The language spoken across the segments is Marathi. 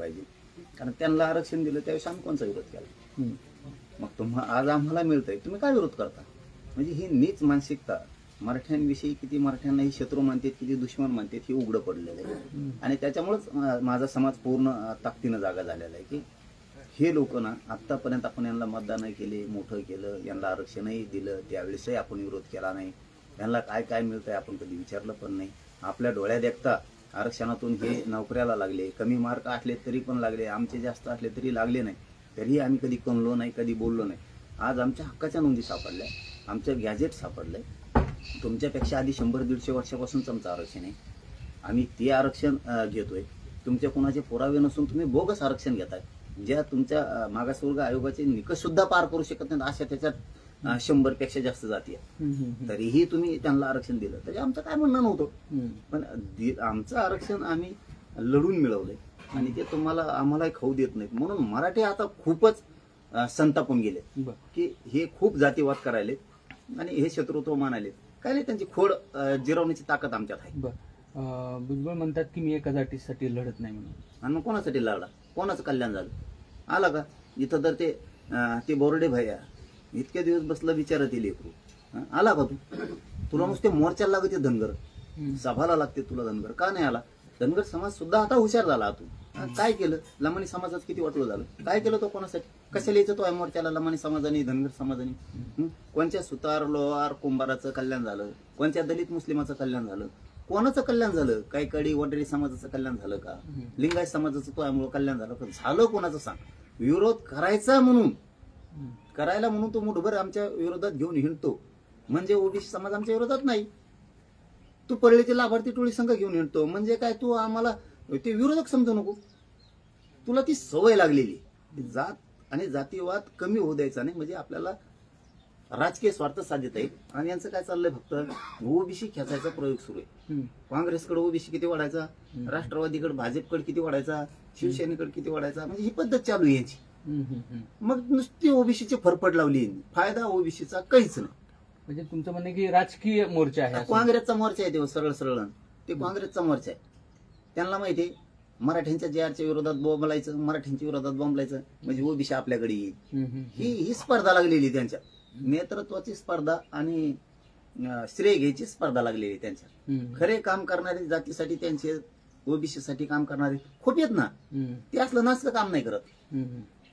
पाहिजे, कारण त्यांना आरक्षण दिलं त्यावेळेस आम्ही कोणचा विरोध केला. मग आज आम्हाला मिळतंय, तुम्ही काय विरोध करता? म्हणजे ही नीच मानसिकता मराठ्यांविषयी, किती मराठ्यांना ही शत्रू मानतात, किती दुश्मन मानतात, हे उघडं पडलेलं आहे. आणि त्याच्यामुळेच माझा समाज पूर्ण ताकदीनं जागा झालेला आहे की हे लोक ना, आत्तापर्यंत आपण यांना मतदान केले, मोठं केलं, यांना आरक्षणही दिलं, त्यावेळेसही आपण विरोध केला नाही. यांना काय काय मिळतंय आपण कधी विचारलं पण नाही. आपल्या डोळ्यात देखता आरक्षणातून हे नोकऱ्याला लागले, कमी मार्क असले तरी पण लागले, आमचे जास्त असले तरी लागले नाही, तरीही आम्ही कधी कणलो नाही, कधी बोललो नाही. आज आमच्या हक्काच्या नोंदी सापडल्या, आमचं गॅजेट सापडलंय. तुमच्यापेक्षा आधी 100-150 वर्षापासूनच आमचं आरक्षण आहे. आम्ही ते आरक्षण घेतोय. तुमच्या कोणाचे पुरावे नसून तुम्ही बोगस आरक्षण घेताय, ज्या तुमच्या मागासवर्ग आयोगाचे निकष सुद्धा पार करू शकत नाहीत अशा त्याच्यात 100पेक्षा जास्त जाती आहेत. तरीही तुम्ही त्यांना आरक्षण दिलं, तरी आमचं काय म्हणणं नव्हतं. पण आमचं आरक्षण आम्ही लढून मिळवलंय आणि ते तुम्हाला आम्हालाही खाऊ देत नाहीत. म्हणून मराठी आता खूपच संतापून गेले की हे खूप जातीवाद करायले आणि हे शत्रुत्व मानायले. काय नाही, त्यांची खोड जिरवण्याची ताकद आमच्यात आहे. भुजबळ म्हणतात की मी एका जातीसाठी लढत नाही म्हणून. आणि मग कोणासाठी लढला? कोणाचं कल्याण झालं? आला का इथं? तर ते बोर्डे भैया इतके दिवस बसलं विचारत येईल लेकरू, आला का तू? तुला नुसते मोर्चाला लागते धनगर, सभाला लागते तुला धनगर, का नाही आला? धनगर समाज सुद्धा आता हुशार झाला. तू काय केलं? लमानी समाजाचं किती वाटलं झालं? काय केलं तो? कोणासाठी? कशाला यायचं तो मोर्चाला लमानी समाजाने, धनगर समाजाने? कोणत्या सुतार, लोहार, कुंभाराचं कल्याण झालं? कोणत्या दलित मुस्लिमाचं कल्याण झालं? कोणाचं कल्याण झालं? काही कडी वडरी समाजाचं कल्याण झालं का? लिंगायत समाजाचं तो यामुळे कल्याण झालं का? झालं कोणाचं सांग? विरोध करायचा म्हणून, करायला म्हणून तो मुठभर आमच्या विरोधात घेऊन हिंडतो. म्हणजे ओबीसी समाज आमच्या विरोधात नाही, तू परळीची लाभार्थी टोळी संघ घेऊन हिंडतो. म्हणजे काय, तू आम्हाला ते विरोधक समजू नको. तुला ती सवय लागलेली. जात आणि जातीवाद कमी होऊ द्यायचा नाही, म्हणजे आपल्याला राजकीय स्वार्थ साधता येईल. आणि यांचं काय चाललंय, फक्त ओबीसी खेचायचा प्रयोग सुरू आहे. काँग्रेसकडे ओबीसी किती वाढायचा, राष्ट्रवादीकडे भाजपकडे किती वाढायचा, शिवसेनेकडे किती वाढायचा, म्हणजे ही पद्धत चालू आहे यांची. मग नुसती ओबीसीची फरफट लावली, फायदा ओबीसीचा काहीच नाही. म्हणजे तुमचं म्हणणं की राजकीय मोर्चा आहे? काँग्रेसचा मोर्चा आहे ते, सरळ सरळ ते काँग्रेसचा मोर्चा आहे. त्यांना माहिती आहे मराठ्यांच्या JRच्या विरोधात बोंबलायचं, मराठ्यांच्या विरोधात बोंबलायचं म्हणजे ओबीसी आपल्याकडे येईल. ही स्पर्धा लागलेली त्यांच्या, नेतृत्वाची स्पर्धा आणि श्रेय घ्यायची स्पर्धा लागलेली त्यांच्या. खरे काम करणारे जातीसाठी, त्यांचे ओबीसीसाठी काम करणारे खूप आहेत ना, ते असलं नसलं काम नाही करत.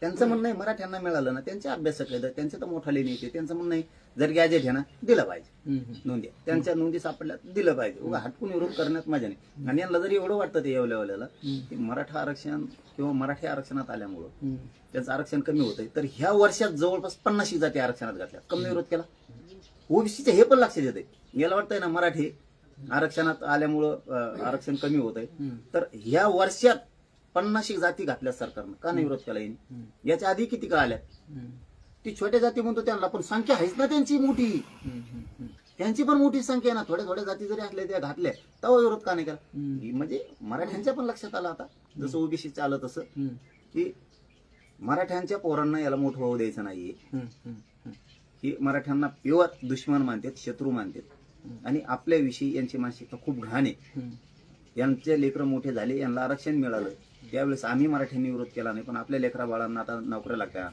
त्यांचं म्हणणं आहे मराठ्यांना मिळालं ना, त्यांच्या अभ्यासक आहेत, त्यांचे तर मोठा लेणी येते, त्यांचं म्हणणं आहे जर गॅजेट आहे ना दिलं पाहिजे, नोंदी त्यांच्या नोंदी सापडल्या दिलं पाहिजे. उगा हटकून विरोध करण्यात मजा नाही. आणि यांना जरी एवढं वाटतं ते येवल्याला की मराठा आरक्षण किंवा मराठी आरक्षणात आल्यामुळं त्यांचं आरक्षण कमी होतंय, तर ह्या वर्षात जवळपास 50 जाती आरक्षणात घातल्या. कमी विरोध केला ओबीसीचे, हे पण लक्षात येते. याला वाटतंय ना मराठी आरक्षणात आल्यामुळं आरक्षण कमी होत आहे, तर ह्या वर्षात 50 जाती घातल्या सरकारनं, का नाही विरोध केला येईल? याच्या आधी किती का आल्या? ती छोट्या जाती म्हणतो त्यांना, पण संख्या आहेच ना त्यांची मोठी, त्यांची पण मोठी संख्या आहे ना. थोड्या थोड्या जाती जरी असल्या त्या घातल्या, तेव्हा विरोध का नाही केला? म्हणजे मराठ्यांच्या पण लक्षात आलं आता, जसं ओबीसीचं आलं तसं, की मराठ्यांच्या पोरांना याला मोठं होऊ द्यायचं नाहीये. ही मराठ्यांना प्युअर दुश्मन मानतात, शत्रू मानतात. आणि आपल्याविषयी यांची मानसिकता खूप घाण आहे. यांचे लेकरं मोठे झाले, यांना आरक्षण मिळालं, त्यावेळेस आम्ही मराठ्यांनी विरोध केला नाही, पण आपल्या लेकरा बाळांना आता नोकऱ्या लागल्या,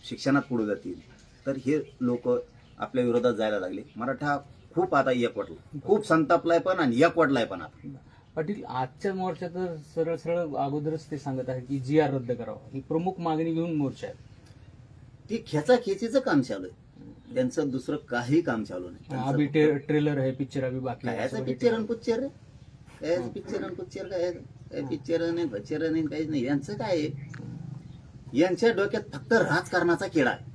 शिक्षणात पुढे जातील, तर हे लोक आपल्या विरोधात जायला लागले. मराठा खूप आता एकवटला, खूप संतापलाय पण आणि एकवटलाय पण. आता पाटील, आजच्या मोर्चा तर सरळ सरळ अगोदरच ते सांगत आहे की GR रद्द करावा, ही प्रमुख मागणी घेऊन मोर्चा आहे. ती खेचाखेचीचं काम चालू आहे, त्यांचं दुसरं काही काम चालू नाही. अभी ट्रेलर आहे, पिक्चर अभी बाकी आहे. पिक्चर आणि पिक्चर रे, काय पिक्चर आणि पिक्चर, काय पिक्चर नाही पिक्चर नाही, काहीच नाही. यांचं काय आहे, यांच्या डोक्यात फक्त राजकारणाचा किडा आहे.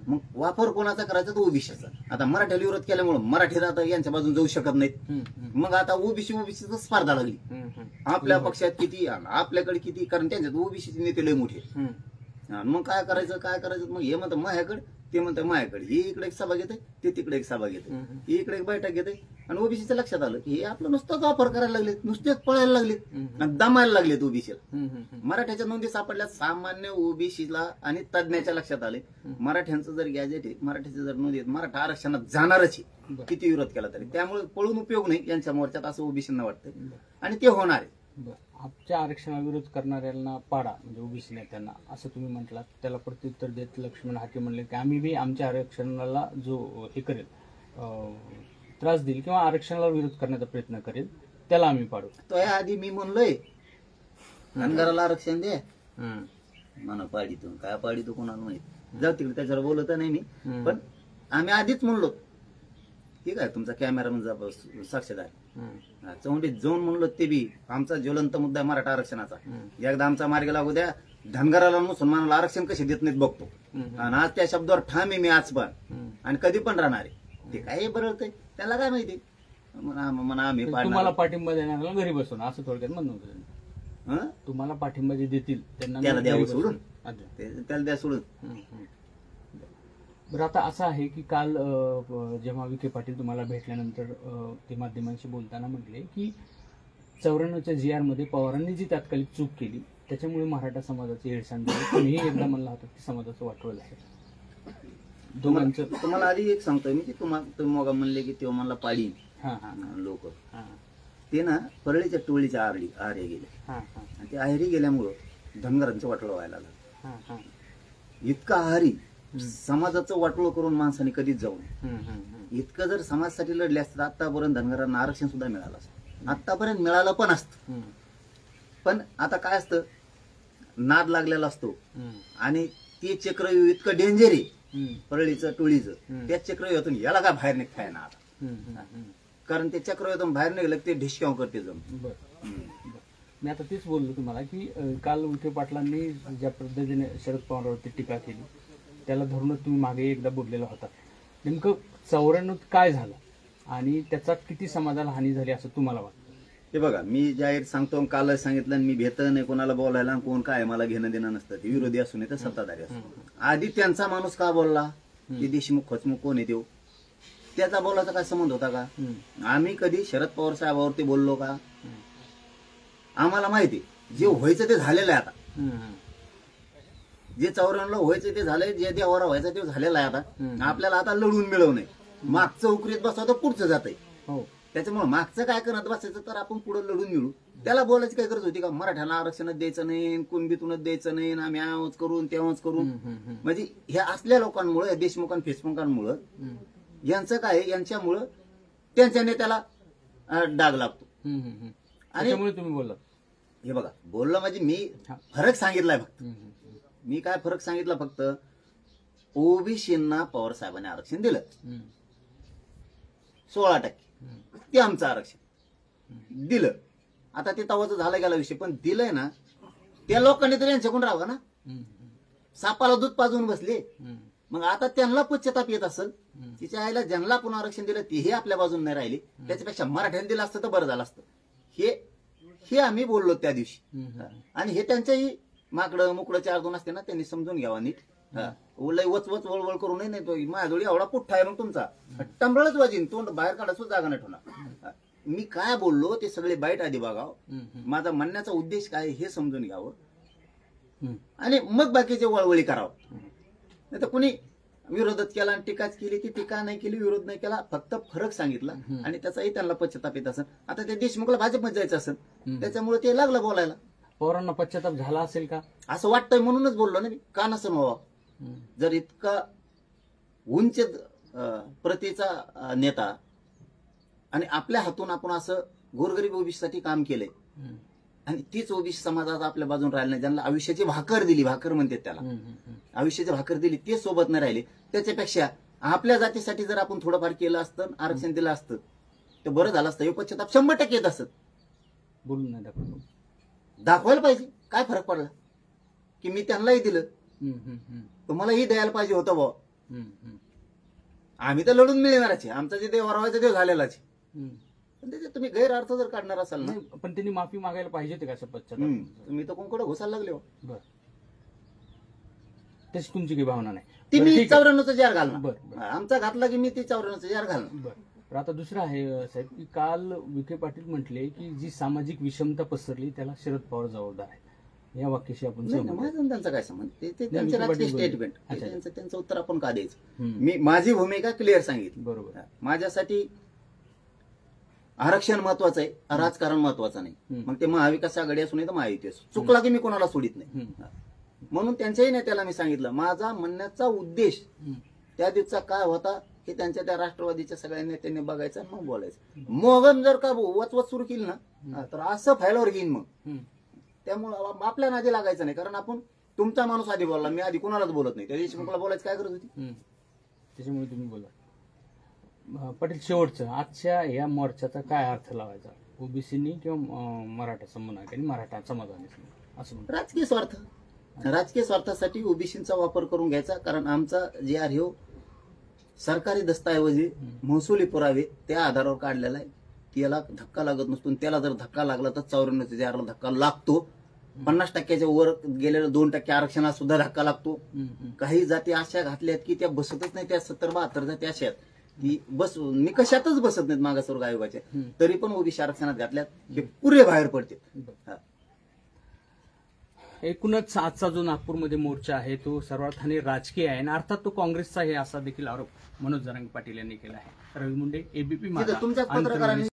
मग वापर कोणाचा करायचा, तो ओबीसीचा. आता मराठ्याला विरोध केल्यामुळे मराठी आता यांच्या बाजून जाऊ शकत नाहीत. मग आता ओबीसीचा स्पर्धा लागली. आपल्या पक्षात किती, आपल्याकडे किती, कारण त्यांच्यात ओबीसीचे नेते लय मोठे. मग काय करायचं, मग हे म्हणतं माझ्याकडे, ते म्हणतं माझ्याकडे. ही इकडे एक सभा घेते, ते तिकडे एक सभा घेते, ही इकडे एक बैठक घेते. आणि ओबीसीचं लक्षात आलं की हे आपलं नुसतंच वापर करायला लागलेत, नुसतेच पळायला लागलेत, दमायला लागलेत ओबीसीला. मराठ्याच्या नोंदी सापडल्या सामान्य ओबीसीला आणि तज्ञाच्या लक्षात आले, मराठ्यांचं जर गॅजेट आहे, मराठ्याचं जर नोंदी आहे, मराठा आरक्षणात जाणारच आहे, किती विरोध केला तरी. त्यामुळे पळून उपयोग नाही यांच्या मोर्चात, असं ओबीसींना वाटतं आणि ते होणार आहे. आमच्या आरक्षणाला विरोध करणाऱ्यांना पाडा म्हणजे ओबीसी नेत्यांना असं तुम्ही म्हटलात. त्याला प्रत्युत्तर देत लक्ष्मण हाके म्हणले की आम्ही बी आमच्या आरक्षणाला जो हे करेल त्रास देईल किंवा आरक्षणाला विरोध करण्याचा प्रयत्न करेल त्याला आम्ही पाडू. तो या आधी मी म्हणलोय धनगराला आरक्षण दे म्हणा पाडीतो काय पाडीतो कोणाला माहित जाऊ तिकडे त्याच्यावर बोलत नाही मी पण आम्ही आधीच म्हणलो ठीक आहे तुमचा कॅमेरा म्हणजे साक्षीदार चौंडीत जाऊन म्हणलो ते बी आमचा ज्वलंत मुद्दा आहे मराठा आरक्षणाचा एकदा आमचा मार्ग लागू द्या धनगराला मुसलमानाला आरक्षण कसे देत नाहीत बघतो आणि आज त्या शब्दावर ठाम आहे मी आज पण आणि कधी पण राहणार आहे ते काय बरळतंय त्याला काय माहिती म्हणा आम्ही तुम्हाला पाठिंबा देणाऱ्याला घरी बसवून असं थोडक्यात म्हणणं होतं. तुम्हाला पाठिंबा जे देतील त्यांना त्याला द्यावं घरी सोडून बसवून. त्याला द्या सोडून. बरं आता असं आहे की काल जेव्हा विखे पाटील तुम्हाला भेटल्यानंतर ते माध्यमांशी बोलताना म्हटले की 94च्या GR मध्ये पवारांनी जी तात्कालिक चूक केली त्याच्यामुळे मराठा समाजाची हेळसांड झाली. तुम्ही एकदा म्हणला होता की समाजाचं वाटोळ आहे. दोघांचं तुम्हाला आधी एक सांगतोय मी की तुम्ही मग म्हणले की तेव्हा मला पाडी लोक ते ना परळीच्या टोळीच्या आरे गेले आणि ते आहारी गेल्यामुळं धनगरांचं वाटोळ व्हायला लागलं. इतका आहारी समाजाचं वाटोळ करून माणसाने कधीच जाऊ नये. इतकं जर समाजासाठी लढले असतं आतापर्यंत धनगरांना आरक्षण सुद्धा मिळालं असतं आतापर्यंत मिळालं पण असतं. पण आता काय असतं नाद लागलेला असतो आणि ते चक्रव्यूह इतकं डेंजर आहे परळीचं टोळीचं त्या चक्रव्यूहातून याला काय बाहेर निघताय ना आता कारण ते चक्रव्यूहातून बाहेर निघलं ते ढिशक्याव करते जण. मी आता तेच बोललो तुम्हाला की काल विखे पाटलांनी ज्या पद्धतीने शरद पवारांवरती टीका केली त्याला धरूनच तुम्ही मागे एकदा बोललेला होता. नेमकं 94 काय झालं आणि त्याचा किती समाजाला हानी झाली असं तुम्हाला वाटतं? हे बघा मी जाहीर सांगतो कालच सांगितलं मी भेट नाही कोणाला बोलायला कोण काय मला घेणं देणं नसतं ते विरोधी असू नये तर सत्ताधारी असू. आधी त्यांचा माणूस का बोलला की देशमुख खचमुख कोण आहे देऊ त्याचा बोलायचा काय संबंध होता का? आम्ही कधी शरद पवार साहेबावरती बोललो का? आम्हाला माहिती जे व्हायचं ते झालेलं आहे आता. जे 94ला व्हायचं ते झालंय जे देवारा व्हायचं ते झालेलं आहे आता. आपल्याला आता लढून मिळवू नये मागचं उकरीत बसवा तर पुढचं जात आहे त्याच्यामुळे मागचं काय करत बसायचं तर आपण पुढे लढून मिळू. त्याला बोलायची काय गरज होती का? मराठ्याला आरक्षणच द्यायचं नाही कुणबीतूनच द्यायचं नाही आम्ही आहोत करून तेव्हाच करून म्हणजे ह्या असल्या लोकांमुळे देशमुखां फेसमुखांमुळं यांचं काय यांच्यामुळं त्यांच्या नेत्याला डाग लागतो. आणि तुम्ही बोललात हे बघा बोललं म्हणजे मी फरक सांगितलाय फक्त मी काय फरक सांगितला फक्त ओबीसींना पवार साहेबांनी आरक्षण दिलं 16% ते आमचं आरक्षण दिलं. आता ते तवाचं झालं गेला विषय पण दिलंय ना त्या लोकांनी तर यांच्याकडून राहावं ना. सापाला दूध पाजून बसले मग आता त्यांना पश्चाताप येत असेल तिच्या आईला ज्यांना पुन्हा आरक्षण दिलं तेही आपल्या बाजून नाही राहिले त्याच्यापेक्षा मराठ्याने दिलं असतं तर बरं झालं असतं हे आम्ही बोललो त्या दिवशी. आणि हे त्यांच्याही माकडं मुकडं 4-2 असते ना त्यांनी समजून घ्यावा नीट. लय वचवच वळवळ करू नये नाही तो माझ्याजवळ एवढा पुठ्ठा आहे मग तुमचा टंबळच वाजीन तोंड बाहेर काढा सुद्धा जागा नाही ठेवणार. मी काय बोललो ते सगळे बाईट आधी बघावं माझा म्हणण्याचा उद्देश काय हे समजून घ्यावं आणि मग बाकीचे वळवळी करावं. नाही तर कुणी विरोधात केला आणि टीकाच केली की टीका नाही केली विरोध नाही केला फक्त फरक सांगितला आणि त्याचाही त्यांना पश्चाताप येत असेल. आता ते देशमुखला भाजपमध्ये जायचं असेल त्याच्यामुळे ते लागलं बोलायला. पवारांना पश्चाताप झाला असेल का असं वाटतंय म्हणूनच बोललो ना मी का नसेल व्हावा. जर इतका उंच प्रतीचा नेता आणि आपल्या हातून आपण असं गोरगरीब ओबीसीसाठी काम केलंय आणि तीच ओबीसी समाजात आपल्या बाजून राहिला नाही ज्यांना आयुष्याची भाकर दिली भाकर म्हणतात त्याला आयुष्याची भाकर दिली ते सोबत नाही राहिले त्याच्यापेक्षा आपल्या जातीसाठी जर आपण थोडंफार केलं असतं आरक्षण दिलं असतं तर बरं झालं असतं. हे पश्चाताप 100% येत असत. बोलून नाही दाखवायला पाहिजे काय फरक पडला की मी त्यांनाही दिलं तुम्हालाही द्यायला पाहिजे होतं भाऊ. आम्ही तर लढून मिळणारच आमचा जे देव व्हायचा ते झालेलाच. त्याचे तुम्ही गैरअर्थ जर काढणार असाल ना पण त्यांनी माफी मागायला पाहिजे होते का पश्चाताप? तुम्ही तर कोणकडे घुसायला लागले हो. बरं तशी तुमची काही भावना नाही ती मी 94चं जार घालणार आमचा घातला की मी ती 94चं जार घालणार. बरं आता दुसरं आहे साहेब की काल विखे पाटील म्हटले की जी सामाजिक विषमता पसरली त्याला शरद पवार जबाबदार आहे. या वाक्याशी आपण त्यांचा काय संबंध ते त्यांचे राजकीय स्टेटमेंट त्यांचं उत्तर आपण का द्यायचं. मी माझी भूमिका क्लिअर सांगितली. बरोबर. माझ्यासाठी आरक्षण महत्वाचं आहे, राजकारण महत्वाचं नाही. मग ते महाविकास आघाडी असू नये तर महायुती असू, चुकला की मी कोणाला सोडित नाही. म्हणून त्यांच्याही नेत्याला मी सांगितलं, माझा म्हणण्याचा उद्देश त्या दिवसा काय होता हे त्यांच्या त्या राष्ट्रवादीच्या सगळ्या नेत्यांनी बघायचं आणि मग बोलायचं. मोगम जर का वचवच सुरू केली ना तर असं फायलावर घेईन मग. त्यामुळं आपल्या नादी लागायचं नाही, कारण आपण तुमचा माणूस आधी बोलला, मी आधी कोणालाच बोलत नाही. त्या दिवशी मला बोलायचं काय गरज होती? त्याच्यामुळे तुम्ही बोला. पाटील, शेवटचं आजच्या या मोर्चाचा काय अर्थ लावायचा ओबीसीनी किंवा मराठा समन्वयकांनी, मराठा समाजाने असं म्हणतो? राजकीय स्वार्थ, राजकीय स्वार्थासाठी ओबीसीचा वापर करून घ्यायचा. कारण आमचा जे आर हे सरकारी दस्तऐवजी महसुली पुरावे त्या आधारावर काढलेला आहे की याला धक्का लागत नसतो. त्याला जर धक्का लागला तर 94 जे आरला धक्का लागतो. 50% वर गेलेलं 2% आरक्षणाला सुद्धा धक्का लागतो. काही जाती अशा घातल्यात की त्या बसतच नाही, त्या 70-72 जाती अशा आहेत की बस निकषातच बसत नाहीत मागासवर्ग आयोगाच्या, तरी पण ओबीसी आरक्षणात घातल्यात हे पुरे बाहेर पडते. एकूणच आजचा जो नागपूरमध्ये मोर्चा आहे तो सर्वार्थाने राजकीय आहे आणि अर्थात तो काँग्रेसचा आहे असा देखील आरोप मनोज जरांगे पाटील यांनी केला आहे. रवी मुंडे, एबीपी माझा. तुमच्याच पत्रकारांनी